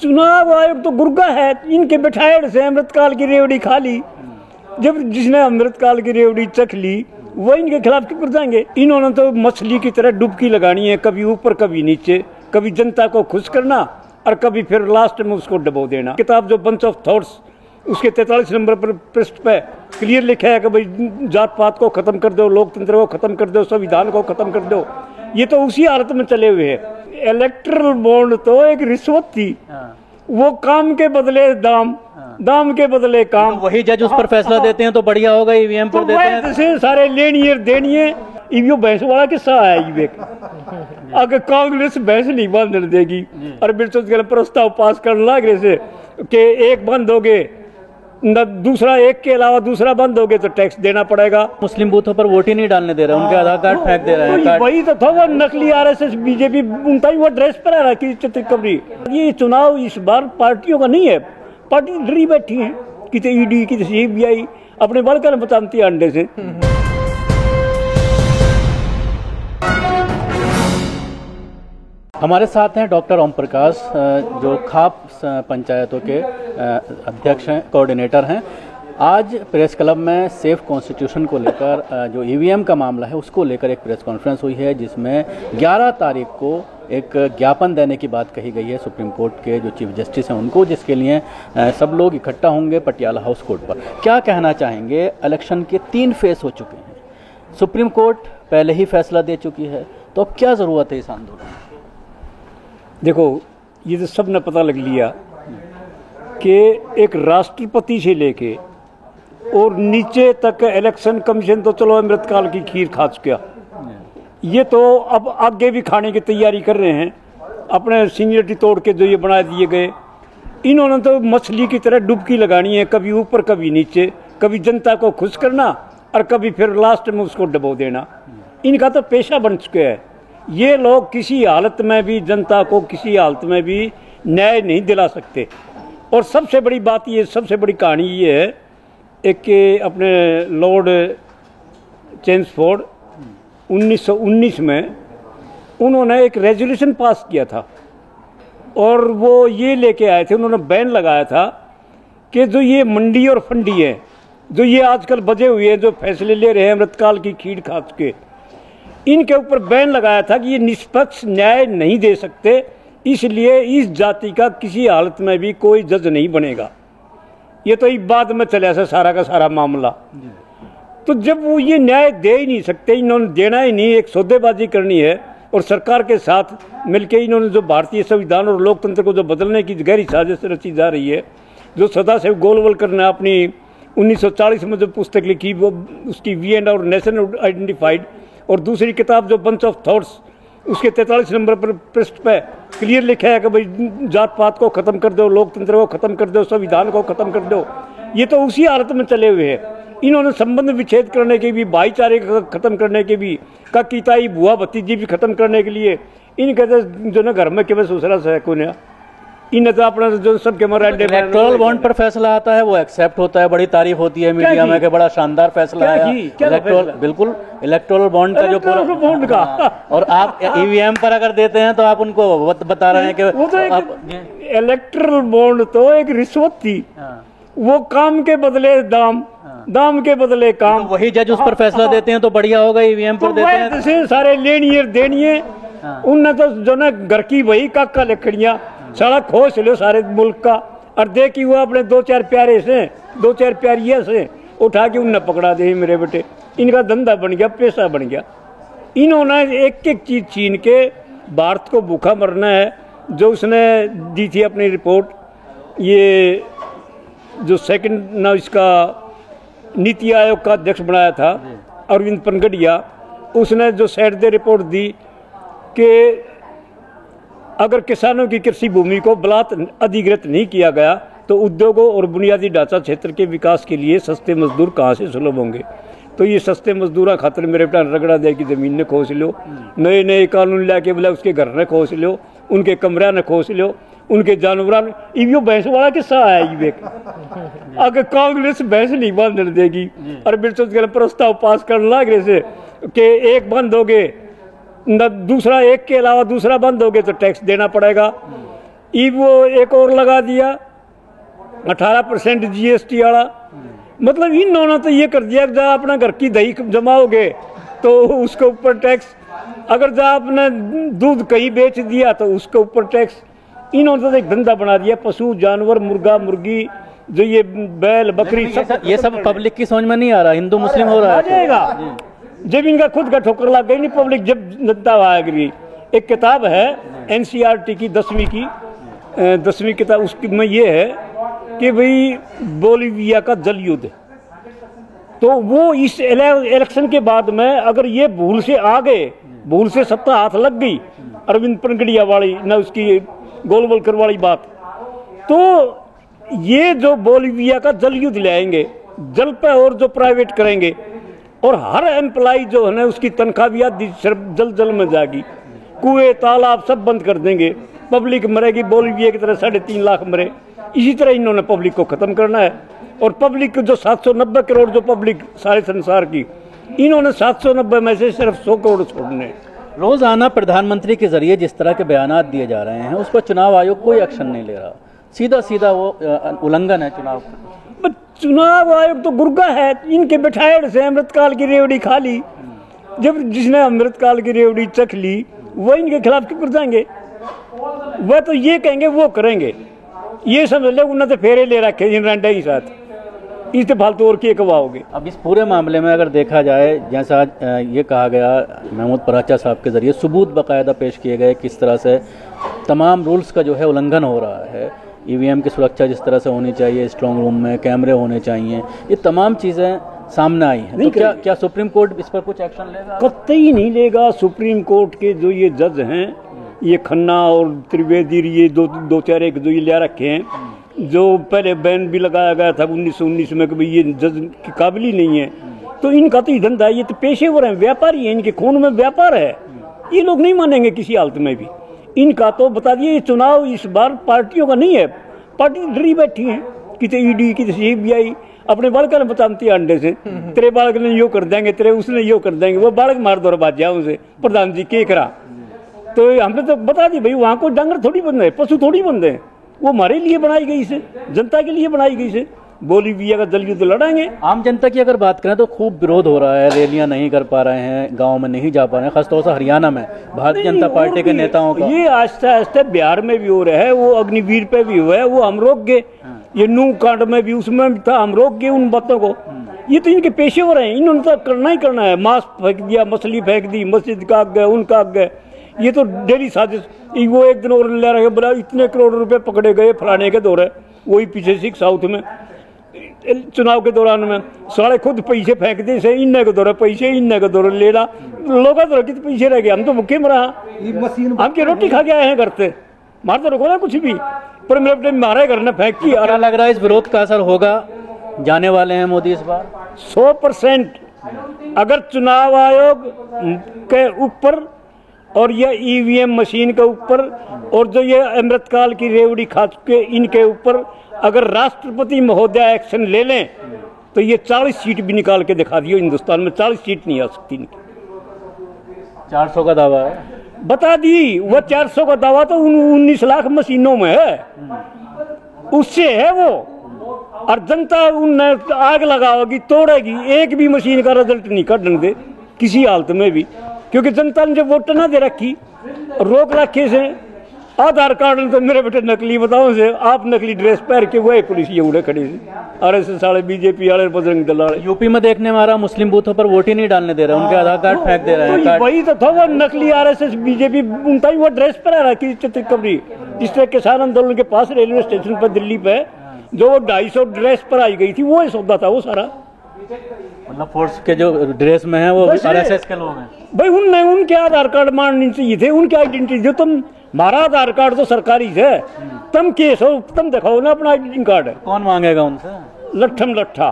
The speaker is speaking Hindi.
चुनाव आयोग तो गुर्गा है, इनके बैठाए से अमृतकाल की रेवड़ी खा ली। जब जिसने अमृतकाल की रेवड़ी चख ली वो इनके खिलाफ क्यों कर जाएंगे। इन्होंने तो मछली की तरह डुबकी लगानी है, कभी ऊपर कभी नीचे, कभी जनता को खुश करना और कभी फिर लास्ट में उसको डबो देना। किताब जो बंच ऑफ थॉट्स उसके 43 नंबर पर पृष्ठ पे क्लियर लिखा है कि भाई जात पात को खत्म कर दो, लोकतंत्र को खत्म कर दो, संविधान को खत्म कर दो। ये तो उसी हालत में चले हुए हैं। इलेक्ट्रल बॉन्ड तो एक रिश्वत थी, वो काम के बदले दाम, दाम के बदले काम। तो वही जज उस पर फैसला देते हैं तो बढ़िया होगा, ईवीएम पर देते हैं जैसे सारे लेनियर देनिए। ईवीएम भैंस वाला किस्सा है विवेक। अगर कांग्रेस भैंस नहीं बांधने देगी और बिल्कुल प्रस्ताव पास करने लग रहे से कि एक बंद हो गए न दूसरा, एक के अलावा दूसरा बंद हो गए तो टैक्स देना पड़ेगा। मुस्लिम बूथों पर वोट ही नहीं डालने दे रहे, उनके आधार कार्ड फेंक दे रहे हैं। वही तो था वो नकली आरएसएस बीजेपी, उनका ही वो ड्रेस पर आ रहा है चित्रकबरी। ये चुनाव इस बार पार्टियों का नहीं है, पार्टी डरी बैठी है, किसी ईडी किसी सीबीआई अपने बड़कर बताती है अंडे से। हमारे साथ हैं डॉक्टर ओम प्रकाश, जो खाप पंचायतों के अध्यक्ष हैं, कोऑर्डिनेटर हैं। आज प्रेस क्लब में सेफ कॉन्स्टिट्यूशन को लेकर जो ईवीएम का मामला है उसको लेकर एक प्रेस कॉन्फ्रेंस हुई है, जिसमें 11 तारीख को एक ज्ञापन देने की बात कही गई है सुप्रीम कोर्ट के जो चीफ जस्टिस हैं उनको, जिसके लिए सब लोग इकट्ठा होंगे पटियाला हाउस कोर्ट पर। क्या कहना चाहेंगे? इलेक्शन के 3 फेज हो चुके हैं, सुप्रीम कोर्ट पहले ही फैसला दे चुकी है, तो अब क्या ज़रूरत है इस आंदोलन? देखो, ये तो सब ने पता लग लिया कि एक राष्ट्रपति से लेके और नीचे तक इलेक्शन कमीशन तो चलो अमृतकाल की खीर खा चुका, ये तो अब आगे भी खाने की तैयारी कर रहे हैं। अपने सीनियरिटी तोड़ के जो ये बना दिए गए, इन्होंने तो मछली की तरह डुबकी लगानी है, कभी ऊपर कभी नीचे, कभी जनता को खुश करना और कभी फिर लास्ट में उसको डबो देना। इनका तो पेशा बन चुका है। ये लोग किसी हालत में भी जनता को किसी हालत में भी न्याय नहीं दिला सकते। और सबसे बड़ी बात ये, सबसे बड़ी कहानी ये है, एक के अपने लॉर्ड चेम्सफोर्ड 1919 में उन्होंने एक रेजोल्यूशन पास किया था और वो ये लेके आए थे, उन्होंने बैन लगाया था कि जो ये मंडी और फंडी है, जो ये आजकल बजे हुए हैं, जो फैसले ले रहे हैं अमृतकाल की खीर खा के, इनके ऊपर बैन लगाया था कि ये निष्पक्ष न्याय नहीं दे सकते, इसलिए इस जाति का किसी हालत में भी कोई जज नहीं बनेगा। ये तो एक बाद में चला था सारा का सारा मामला। तो जब वो ये न्याय दे ही नहीं सकते, इन्होंने देना ही नहीं, एक सौदेबाजी करनी है और सरकार के साथ मिलकर इन्होंने जो भारतीय संविधान और लोकतंत्र को जो बदलने की गहरी साजिश रची जा रही है, जो सदा से गोलवल करना, अपनी 1940 में जो पुस्तक लिखी वो उसकी वी एंड और नेशन आइडेंटिफाइड, और दूसरी किताब जो बंच ऑफ थॉट्स उसके 43 नंबर पर पृष्ठ पे क्लियर लिखा है कि भाई जात पात को खत्म कर दो, लोकतंत्र को खत्म कर दो, संविधान को खत्म कर दो। ये तो उसी हालत में चले हुए हैं। इन्होंने संबंध विच्छेद करने के भी, भाईचारे को खत्म करने के भी, काकीताई बुआ भतीजी भी खत्म करने के लिए इनके जो ना घर में केवल दूसरा से कोने इन तो अपना जो सबके इलेक्टोरल बॉन्ड पर फैसला आता है वो एक्सेप्ट होता है, बड़ी तारीफ होती है मीडिया में कि बड़ा शानदार फैसला आया। बिल्कुल इलेक्टोरल बॉन्ड का जो पूरा बॉन्ड का, और आप ईवीएम पर अगर देते हैं तो आप उनको बता रहे हैं कि वो तो इलेक्टोरल बॉन्ड तो एक रिश्वत थी, वो काम के बदले दाम, दाम के बदले काम। तो वही जज उस पर फैसला देते हैं तो बढ़िया होगा, ईवीएम पर देते हैं जैसे सारे लेनियर देनिए। उनने तो जो ना घर की वही काका लकड़ियां सारा खोस लो सारे मुल्क का, और देखी हुआ अपने 2-4 प्यारे से, 2-4 प्यारिया से उठा के उनने पकड़ा दे मेरे बेटे। इनका धंधा बन गया, पैसा बन गया। इन्होंने एक एक चीज छीन के भारत को भूखा मरना है। जो उसने दी थी अपनी रिपोर्ट, ये जो सेकंड ना इसका नीति आयोग का अध्यक्ष बनाया था अरविंद पनगड़िया, उसने जो सेट दे रिपोर्ट दी कि अगर किसानों की कृषि भूमि को बलात् अधिग्रहित नहीं किया गया तो उद्योगों और बुनियादी ढांचा क्षेत्र के विकास के लिए सस्ते मजदूर कहाँ से सुलभ होंगे। तो ये सस्ते मजदूर खातर मेरे बेटा रगड़ा दे की ज़मीन ने खोस लो, नए नए कानून ला के बोला उसके घर ने खोस लो, उनके कमरा ने खोस लो, उनके जानवरों ने। यो भैंस वाला किस्सा आया ये देख। अगर कांग्रेस भैंस नहीं बांधने देगी और बिल्कुल प्रस्ताव पास करने लग रहे से कि एक बंद हो गए न दूसरा, एक के अलावा दूसरा बंद हो गए तो टैक्स देना पड़ेगा। ये वो एक और लगा दिया 18% GST वाला। मतलब इन्होंने तो ये कर दिया कि जब अपना घर की दही जमाओगे तो उसके ऊपर टैक्स, अगर जब आपने दूध कहीं बेच दिया तो उसके ऊपर टैक्स। इन्होंने तो एक धंधा बना दिया, पशु जानवर, मुर्गा मुर्गी, जो ये बैल बकरी, ये सब पब्लिक की समझ में नहीं आ रहा, हिंदू मुस्लिम हो रहा है। आ जाएगा जब इनका खुद का ठोकर लग गई नहीं पब्लिक, जब जनता आएगी। एक किताब है NCERT की 10वीं किताब, उसकी में ये है कि भाई बोलीविया का जल युद्ध। तो वो इस इलेक्शन के बाद में अगर ये भूल से आ गए, भूल से सत्ता हाथ लग गई, अरविंद पनगड़िया वाली ना उसकी गोलवलकर वाली बात, तो ये जो बोलीविया का जल युद्ध लाएंगे, जल पे और जो प्राइवेट करेंगे, और हर एम्प्लाई जो है ना उसकी तनख्वाह भी आधी जल में जाएगी, कुएं तालाब सब बंद कर देंगे, पब्लिक मरेगी बोलीविया की तरह 3.5 लाख मरे। इसी तरह इन्होंने पब्लिक को खत्म करना है। और पब्लिक जो 790 करोड़ जो पब्लिक सारे संसार की, इन्होंने 790 में से सिर्फ 100 करोड़ छोड़ने। रोजाना प्रधानमंत्री के जरिए जिस तरह के बयानात दिए जा रहे हैं उस पर चुनाव आयोग कोई एक्शन नहीं ले रहा, सीधा सीधा वो उल्लंघन है चुनाव। चुनाव आयोग तो गुर्गा है, इनके बैठाए से अमृतकाल की रेवड़ी खा ली। जब जिसने अमृतकाल की रेवड़ी चख ली वो इनके खिलाफ क्यों कर जाएंगे? वह तो ये कहेंगे वो करेंगे, ये समझ ले उन्होंने तो फेरे ले रखे जिन रंडे के साथ, इस फालतू और क्या कवाओगे। अब इस पूरे मामले में अगर देखा जाए, जैसा ये कहा गया महमूद पराचा साहब के जरिए, सबूत बाकायदा पेश किए गए किस तरह से तमाम रूल्स का जो है उल्लंघन हो रहा है, EVM की सुरक्षा जिस तरह से होनी चाहिए, स्ट्रांग रूम में कैमरे होने चाहिए, ये तमाम चीज़ें सामने आई हैं। तो क्या सुप्रीम कोर्ट इस पर कुछ एक्शन लेगा? कतई नहीं लेगा। सुप्रीम कोर्ट के जो ये जज हैं, ये खन्ना और त्रिवेदी, ये दो चार एक जो ये लिया रखे हैं, जो पहले बैन भी लगाया गया था 1919 में कि भाई ये जज की काबिल ही नहीं है, तो इनका तो धंधा, ये तो पेशेवर हैं, व्यापारी हैं, इनके खून में व्यापार है, ये लोग नहीं मानेंगे किसी हालत में भी। इनका तो बता दिए, ये चुनाव इस बार पार्टियों का नहीं है, पार्टी डरी बैठी है, किसी ED किसी CBI अपने बालक ने बताती है अंडे से, तेरे बालक ने यो कर देंगे, तेरे उसने यो कर देंगे, वो बालक मार दो बात जाओ उसे, प्रधान जी के करा। तो हमने तो बता दी भाई वहाँ कोई डंगर थोड़ी बंद है, पशु थोड़ी बंद है, वो हमारे लिए बनाई गई से, जनता के लिए बनाई गई से। बोलीविया का जल युद्ध लड़ाएंगे। आम जनता की अगर बात करें तो खूब विरोध हो रहा है, रैलियां नहीं कर पा रहे हैं, गांव में नहीं जा पा रहे हैं, खासतौर से हरियाणा में भारतीय जनता पार्टी के नेताओं का ये आस्ते आस्ते बिहार में भी हो रहा है, वो अग्निवीर पे भी हुआ है, वो हम रोक गए, ये नू कांड में भी उसमें भी था, हम रोक गए उन बातों को। ये तो इनके पेशेवर हैं, इन्होंने तो करना ही करना है। मांस फेंक दिया, मछली फेंक दी, मस्जिद का आग गए, उनका आग गए, ये तो डेली साजिश। वो एक दिन और ले रहे बोला इतने करोड़ रुपए पकड़े गए फलाने के दौरे, वही पीछे सिख साउथ में चुनाव के दौरान में सारे खुद पैसे फेंक दे से, इन्ने के दौरे पैसे, इन्ने के दौरे ले ला, लोग तो कितने पैसे रह गए, हम तो भूखे मरा, हम की रोटी खा के आए हैं घर से, मार तो रखो ना कुछ भी, पर मेरे मारे घर ने फेंक की। क्या लग रहा है इस विरोध का असर होगा, जाने वाले हैं मोदी इस बार? 100%। अगर चुनाव आयोग के ऊपर और ये EVM मशीन के ऊपर और जो ये अमृतकाल की रेवड़ी खा चुके इनके ऊपर अगर राष्ट्रपति महोदय एक्शन ले लें तो ये 40 सीट भी निकाल के दिखा दियो, हिंदुस्तान में 40 सीट नहीं आ सकती इनकी। 400 का दावा है, बता दी। वो 400 का दावा तो 19 लाख मशीनों में है, उससे है वो। और जनता उन्हें आग लगाओगी, तोड़ेगी, एक भी मशीन का रिजल्ट नहीं करने दे किसी हालत में भी, क्योंकि जनता ने जब वोट ना दे रखी, रोक रखे से आधार कार्ड तो मेरे बेटे नकली बताओ से, आप नकली ड्रेस पहन के वही पुलिस ये उड़े खड़े से, RSS वाले, BJP वाले, बजरंग दल वाले। यूपी में देखने में आ रहा, मुस्लिम बूथों पर वोट ही नहीं डालने दे रहे, उनके आधार कार्ड फेंक दे रहे हैं। वही तो था, वो नकली RSS BJP उनका ही वो ड्रेस पर आ रहा है चित्रकबरी। जिस तरह किसान आंदोलन के पास रेलवे स्टेशन पर दिल्ली पे जो 250 ड्रेस पर आई गई थी, वो सौदा था वो सारा। मतलब फोर्स के जो ड्रेस में है वो RSS के लोग हैं भाई, उनके आधार कार्ड मानने चाहिए थे, उनकी आइडेंटिटी। जो तुम हमारा आधार कार्ड तो सरकारी है, तुम केस हो, तुम दिखाओ ना अपना आइडेंटिटी कार्ड। कौन मांगेगा उनसे? लट्ठम लट्ठा।